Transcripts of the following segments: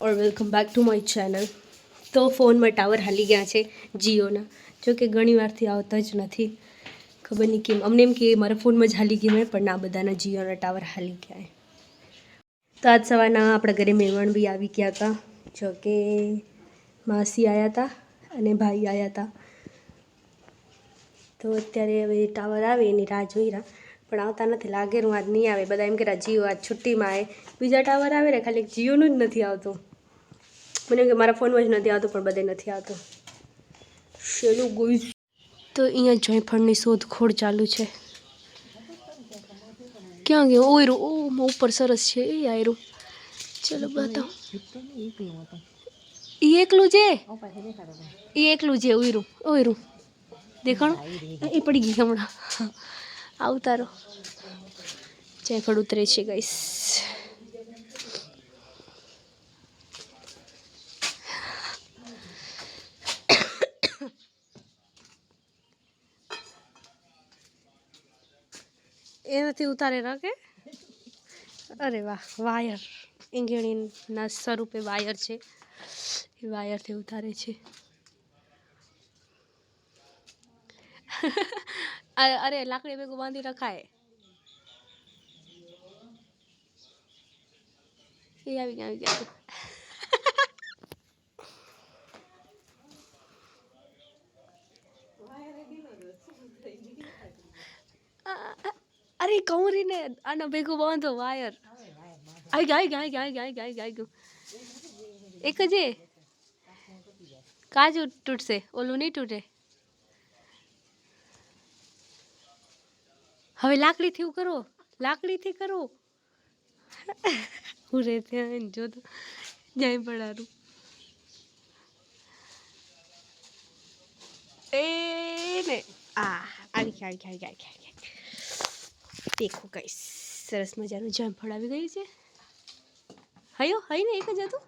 और welcome back to my channel. तो phone में टावर हाली गया है जियोना, जो कि घणी वारथी आवता ज नथी। खबर नहीं केम, अमने एम कि मारा फोन में ज हाली गया है, पण आ बधाना जियोना टावर हाली गया है। तो आज सवारना आपણા ઘરે મહેમાન બી આવી ગયા હતા, જો કે માસી આવ્યા હતા અને ભાઈ આવ્યા હતા। તો અત્યારે હવે ટાવર આવે એની રાહ જોઈ રહ્યા, પણ આવતા નથી। લાગે હું આજ નહીં આવે, બધા એમ કહેતા જીઓ આજ છુટ્ટીમાં આવે। બીજા ટાવર આવે ને, ખાલી જીઓનું જ નથી આવતું। મને એમ કે મારા ફોનમાં જ નથી આવતું, પણ બધે નથી આવતું। ચલો ગાઈસ, તો અહીંયા જાયફળની શોધખોળ ચાલુ છે। ક્યાં ગયો? ઓયરો, ઓ ઉપર સરસ છે એ આયરો। ચલો બતાવો, એ એકલું છે, એ એકલું છે। ઓયરું ઓયરું દેખાણું, એ પડી ગઈ હમણાં। આવતારો જાયફળ ઉતરે છે ગાઈસ। એનાથી ઉતારે રાખે। અરે વાહ, વાયર ઈંગેણીના સ્વરૂપે વાયર છે, એ વાયરથી ઉતારે છે। અરે લાકડી ભેગું બાંધી રખાય। એ આવી ગયા, આવી ગયા। અરે કૌરીને આના ભેગું બાંધો વાયર। આવી ગયા, આવી ગયા, આવી ગયા, આવી ગયા, આવી ગયા, આવી ગયું। એક જ કાજુ તૂટશે, ઓલું નહીં તૂટે। હવે લાકડીથી કરો, લાકડીથી કરો। ઉરે ત્યાં જો તો જાય પડારું। એ ને આ આવી ગયા, આવી ગયા, આવી ગયા, આવી ગયા। દેખો ગાઈસ, સરસ મજાનું જામફળ આવી ગયું છે। હયો હઈ ને એક જ હતું,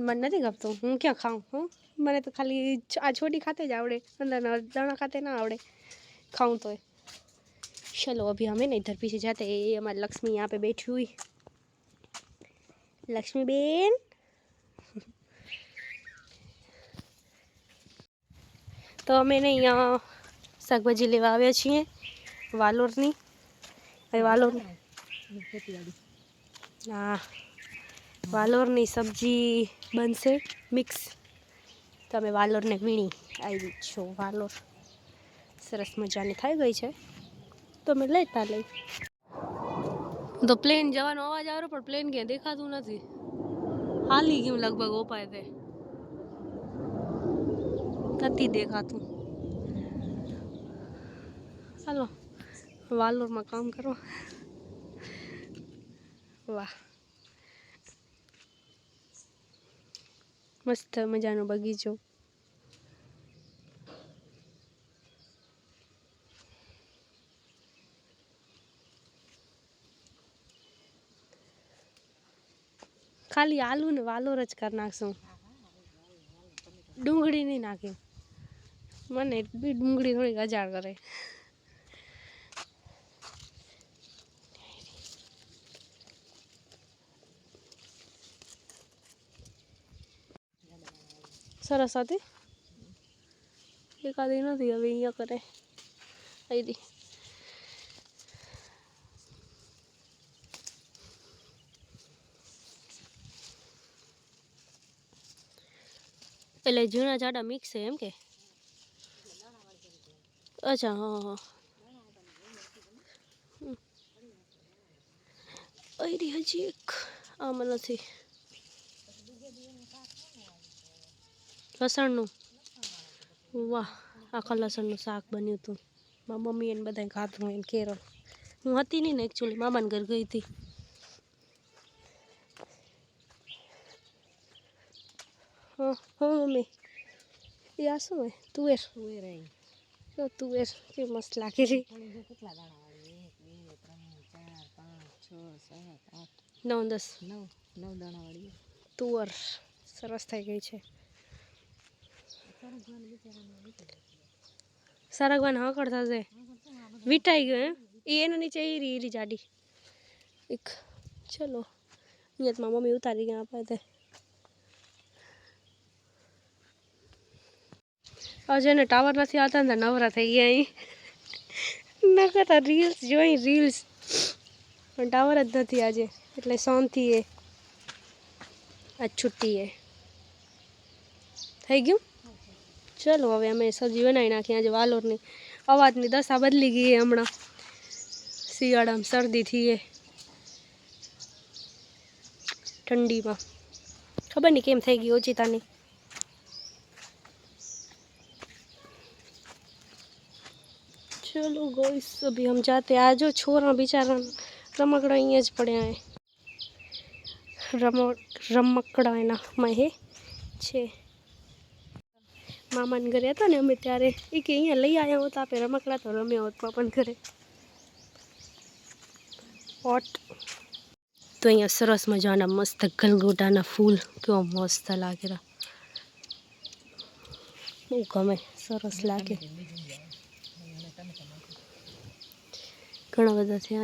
મને નથી ગમતું। હું ક્યાં ખાઉં? હું મને તો ખાલી આ છોટી ખાતે જ આવડે, અંદરના દાણા ખાતે ના આવડે खाऊं तो। चलो अभी हमें ना इधर पीछे जाते हैं। ये हमारी लक्ष्मी यहाँ पे बैठी हुई, लक्ष्मी बेन। तो अमे ने यहाँ शाकभाजी लेवा आव्या छीए वालोरनी। वालोर हाँ, वालोरनी सब्जी बनशे मिक्स। तो अमे वालोर ने वीणी आई छो। वालोर सरस मजानी थई गई है, तो मैं लेता लई। तो प्लेन जवानो अवाज आ रहा, पर प्लेन क्या देखातुं नथी। हाली गयुं लगभग ओपाय ते नथी देखातुं। चलो वालोर में काम करो। वाह, मस्त मजानो बगीचो। खाली आलू ने वालोर ज कर नाखशुं, डूंगળી नहीं नाखी। मने बी डूंगળી थोड़ी अजाड़ करे। सरस हती, एकादी नथी हवे अहींया करे। आई એટલે ઝીણા જાડા મિક્સ છે એમ કે? અચ્છા, હા હા। અરી હજી એક આમાં નથી। લસણનું, વાહ, આખા લસણનું શાક બન્યું હતું। મારી મમ્મી એને બધાએ ખાધું એને કેરો। હું હતી નહીં ને એકચ્યુઅલી, મામાને ઘર ગઈ હતી। हाँ हाँ मम्मी, ये आ શું હે? તુવેર। તુવેર કે મસ્ત લાગે છે। 9 10 9 દાણા વાળી તુવર સરસ થઈ ગઈ છે। સરગવાને હકડ થશે વીટાઈ ગયો એ એના નીચે એ રીરી જાડી એક ચલો અહીંયા તો મમ્મી ઉતારી ગયા આપણે તે આજે ને ટાવર નથી આવતા ને નવરા થઈ ગયા અહીં ન કરતા રીલ્સ જોઈ રીલ્સ પણ ટાવર જ નથી આજે એટલે શાંતિ એ આજ છુટ્ટી એ થઈ ગયું ચલો હવે અમે સબ્જી બનાવી નાખીએ આજે વાલોરની અવાજની દશા બદલી ગઈ હમણાં શિયાળામાં શરદી થઈ ठंडी में खबर नहीं केम थी गई ओचितानी चलो गाइस अभी हम जाते हैं आज छोरा बेचारा रमकड़ा अँ ज पड़ा है रमकड़ा एना में छे मामा ने घरे था ने अमे त्यारे ए के अँ लई आया होता आपे रमकड़ा तो रम्या होत पापा घरे पॉट तो अँ सरस मजाना मस्त गलगोटाना फूल केवा मस्त लागेला बहु गमे सरस लागे घणा बधा थया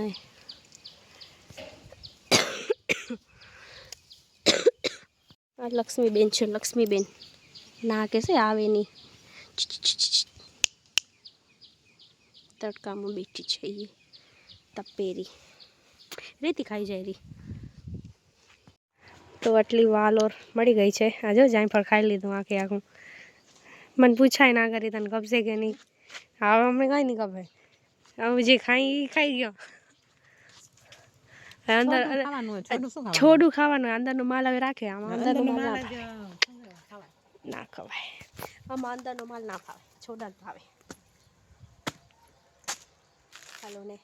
आ लक्ष्मीबेन छे लक्ष्मीबेन ना कैसे आवे नहीं तड़का में बैठी है ये तपेरी रेती खाई जाए रही तो आटली वाल और मड़ी गई है आज जायफळ खाई लीधुं आखे आखुं मन पूछाय ना करी तने गपसे के नहीं हाँ अमे कहीं नहीं गपे हम जे खाई खाई गयो अंदर छोडू खावानुं अंदर नो माल हवे राखे आम अंदर नो माल ना खवाय आम अंदर नो माल ना खावे छोड़ा भावे हालो ने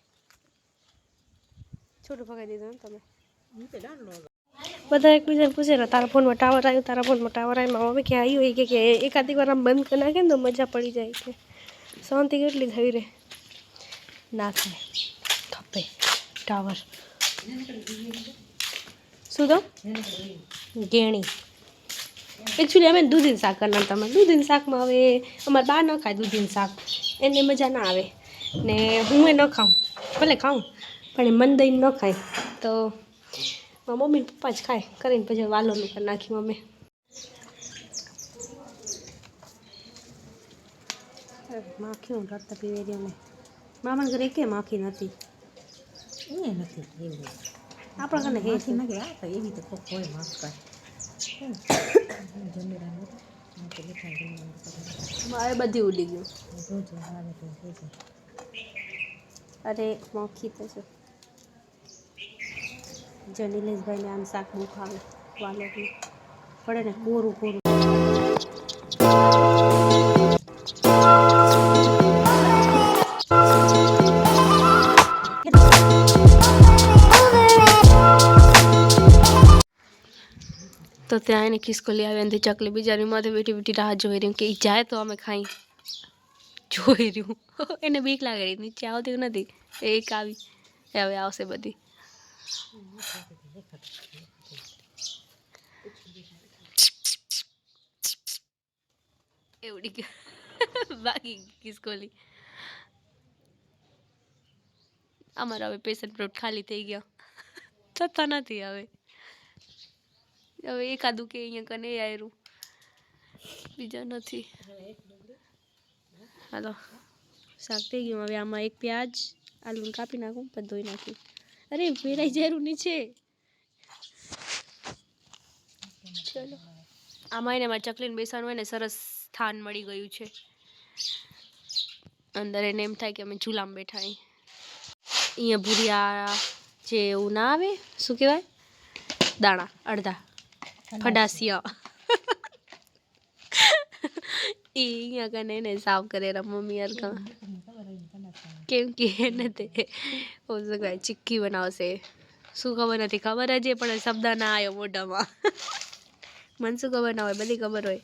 छोटू फगाई दीधुं तमे બધા એકબીજાને પૂછે ને તારા ફોનમાં ટાવર આવ્યું તારા ફોનમાં ટાવર આવ્યું મારા મમ્મી કે આવ્યું હોય કે એકાદી વાર આમ બંધ કરી નાખે ને તો મજા પડી જાય કે શાંતિ કેટલી થઈ રહે ના થાય થપે ટાવર શું તો ઘેણી એકચ્યુઅલી અમે દૂધીનું શાક કરી નાખતા અમે દૂધીનું શાકમાં હવે અમારે બહાર ન ખાય દૂધીનું શાક એને મજા ના આવે ને હું એ ન ખાઉં ભલે ખાઉં પણ એ મન દઈને ન ખાય તો मम्मी पप्पा ज खाए करीने पछी वालों कर नाखी मम्मी माखी रखता पीवेरिया में मामा घरे के माखी नहीं अपना कने हे थी नहीं आ तो एवी तो कोई माख कर मारे बधी उड़ी गयो अरे माखी तो छे जो नीलेश भाई ने आम शाक बहू खावे वालों पड़े ने कोरू कोरू तो त्या ने खिसकोली आवे चकली बिचारी माथे बेठी बेठी राह जोई रही कि जाए तो अमे खाई जोई रही एने बीक लागे रही नीचे आवती नहीं एक आवी हवे आवशे बधी एवडी बाकी खिसकोली अमर हवे पेशेंट फ्रूट खाली थी गया थता नहीं हवे हवे एकादू के अँ कने आयरू बीजा नहीं हालो शाक थी गयु हवे आमां एक प्याज आलू कापी नाखूं पर धोई नाखी अरे वेराई जेरू नीचे चलो आमां ने मारे चकली बेसन होय ने सरस स्थान मळी गयुं छे अंदर एने एम थाय के अमे झूलामां बैठा हई अहींया भूरिया जे एवुं ना आवे शुं कहेवाय दाणा अर्धा फडासिया ई अहींया कने ने साफ करेला मम्मी हरखा केम के एने ते हो सके चिक्की बनावशे शुं खबर नथी खबर ज पण शब्द ना आयो मोढामां मन शुं खबर ना होय बधी खबर होय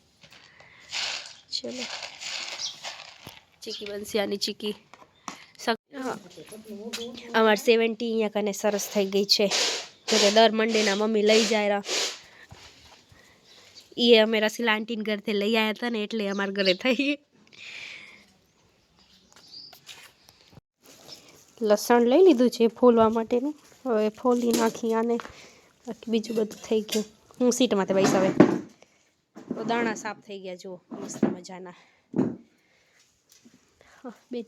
चलो चिक्की बनशे आनी चिक्की अमार 70 अहींया कने सरस थई गई छे जो के दर मंडेना मम्मी लई जायरा ये अमे रसीला आंटी घर थे लई आया था ने एटले अमार घरे थई લસણ લઈ લીધું છે ફોલવા માટેનું. હવે ફોલી નાખી આને, બાકી બીજું બધું થઈ ગયું. હું સીટમાં તે બેસ હવે તો દાણા સાફ થઈ ગયા જુઓ મસ્ત મજાના. બે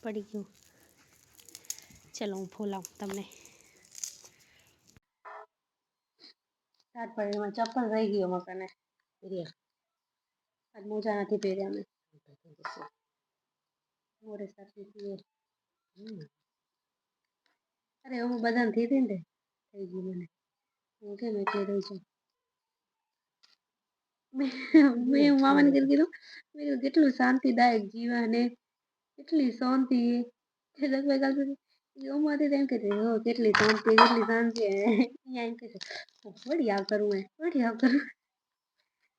પડી ગયું. ચલો હું ફોલાવું તમને. એમાં ચપ્પલ રહી ગયો મકાને. આજ મોજા નથી પહેર્યા મેં. મોરે સાથે અરે હું બધાને થઈ હતી ને થઈ ગયું મને. હું કેમ એટલે રહી છું. મેં મામાને કીધું મેં કેટલું શાંતિદાયક જીવન હે, કેટલી શાંતિ કેટલી શાંતિ વળી આવ કરું વળી આવ કરું.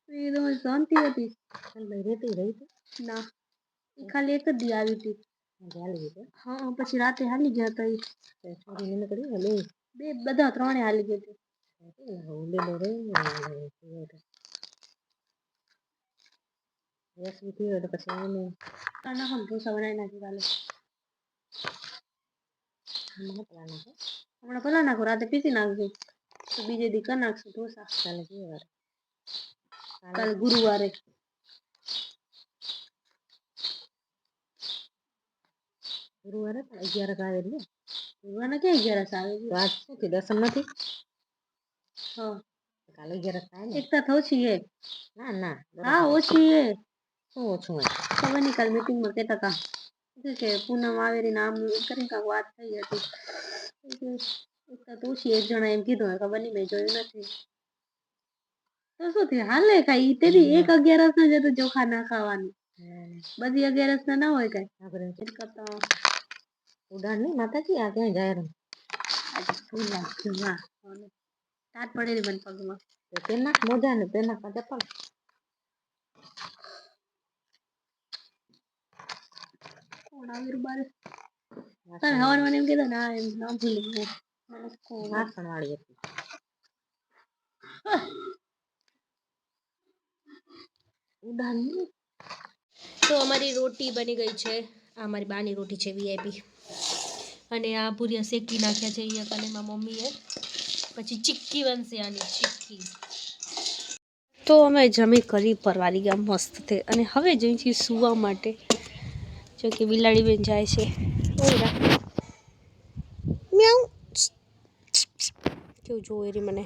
એ શાંતિ હતી ના એ ખાલી એક જ દી આવી હતી. હા પછી રાતે હાલી ગયા હતા. બે બધા ત્રણે હાલી ગયા હતા. હમણાં ભલા નાખો રાતે પીસી નાખજો તો બીજે દી કરી નાખશું ઢોસા. કાલે ગુરુવારે. ગુરુવારે 11 આવે એટલે ગુરુવારે ક્યાં 11 આવે છે? આજ શું કે દસમ નથી. હા કાલે 11 થાય ને. એકતા ઓછી હે. ના ના હા ઓછી હે. શું ઓછું હોય ખબર નહીં. કાલ મીટિંગમાં કહેતા હતા કે પૂનમ આવેરી નામ કરીને કાંઈક વાત થઈ હતી. એકતા તો ઓછી એક જણા એમ કીધું ખબર નહીં મેં જોયું નથી. તો શું થયું હાલે કાંઈ તેરી એક 11 ના જતો ચોખા ના ખાવાનું. બધી 11 ના હોય કાંઈ કરતા ઉડાડ નહીં માતાજી આ ક્યાં જાય રહ્યું. તાર પડેલી મને પગમાં તેના મોજા ને તેના ચપ્પલ. કોણ આવ્યું બારે? તારે હવારમાં એમ કીધું ના એમ ના ભૂલી ગઈ વાસણ વાળી હતી. તો અમારી રોટી બની ગઈ છે. આ અમારી બાની રોટી છે વીઆઈપી. અને આ ભૂરિયા શેકી નાખ્યા છે અહીંયા કને મારી મમ્મીએ. પછી ચીક્કી બનશે આની ચીક્કી. તો અમે જમી કરી પરવારી ગયા મસ્ત થઈ અને હવે જઈ છીએ સૂવા માટે. જો કે બિલાડી બેન જાય છે. મ્યાઉ કેવું જોવે રી મને.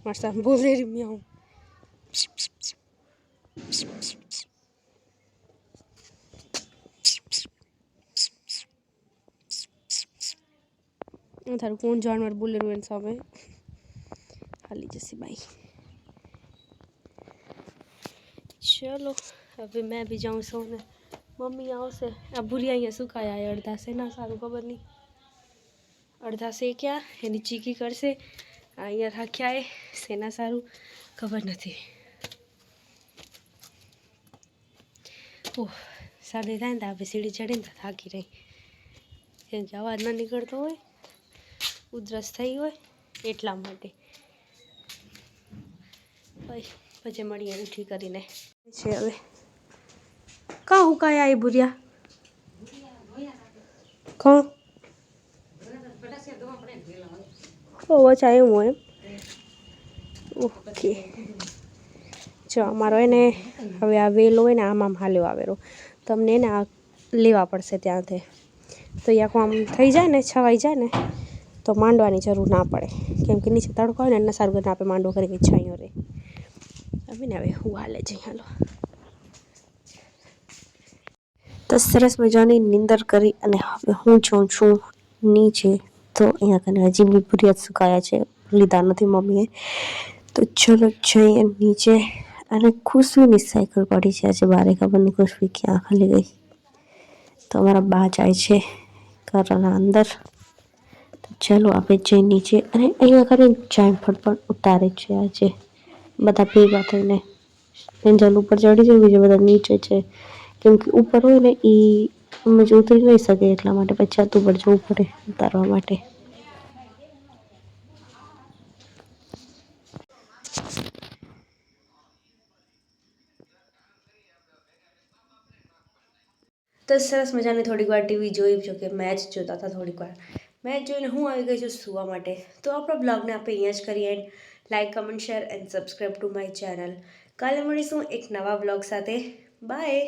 મારા સામે બોલે રી મ્યાઉ. તારું કોણ જાનવર બોલે રહ્યું એની સામે હાલી જશે બાઈ. ચલો હવે મેં બી જાઉં છું ને મમ્મી આવશે. આ ભૂરિયા અહીંયા સુકાયા અડધા છે ના સારું ખબર નહીં. અડધા શેક્યા એની ચીકી કરશે. અહીંયા રાખ્યા એ શેના સારું ખબર નથી. ઓહ શરદી થાય ને તો આપણે સીડી ચડીને તો થાકી રહી. કેમ કે અવાજ ના નીકળતો હોય ઉધરસ થઈ હોય એટલા માટે. પછી મળીએ ઉઠી કરીને છે હવે. કાં હુકાયા એ ભૂરિયા કોણ ઓછા એવું હોય એમ. ઓકે જો અમારો એને હવે આ વેલ હોય ને આમ હાલ્યો આવેલો તમને એને આ લેવા પડશે ત્યાંથી. તો એ આખું આમ થઈ જાય ને છવાઈ જાય ને તો માંડવાની જરૂર ના પડે. કેમ કે નીચે તડકો હોય ને એને સારું કરીને આપણે માંડવો કરી છાંયો રહે. હવે ને હવે હું હાલે જઈ હાલો. તો સરસ મજાની નીંદર કરી અને હવે હું જાઉં છું નીચે. તો અહીંયા કને હજી બી ભૂરિયા સુકાયા છે લીધા નથી મમ્મીએ. તો ચલો જઈએ નીચે. અને ખુશવીની સાયકલ પડી છે આજે બારે ખબર નહીં ખુશવી ક્યાં ખાલી ગઈ. તો અમારા બા જાય છે ઘરના અંદર. તો ચાલો આપણે જઈ નીચે અને અહીંયા કરીને જાયફળ પણ ઉતારે છે આજે બધા ભેગા થઈને. એન્જલ ઉપર ચડી છે બીજા બધા નીચે છે. કેમ કે ઉપર હોય ને એ અમે ઉતરી નહીં શકે એટલા માટે પછી છત ઉપર જવું પડે ઉતારવા માટે. મસ્ત સરસ મજાની થોડીક વાર ટીવી જોઈ, જો કે મેચ જોતા હતા થોડીક વાર. મેચ જોઈને હું આવી ગઈ છું સૂવા માટે. તો આપણા બ્લોગને આપણે અહીંયા જ કરીએ. Like, comment, share and subscribe to my channel. કાલે મળીશું એક નવા બ્લોગ સાથે. બાય.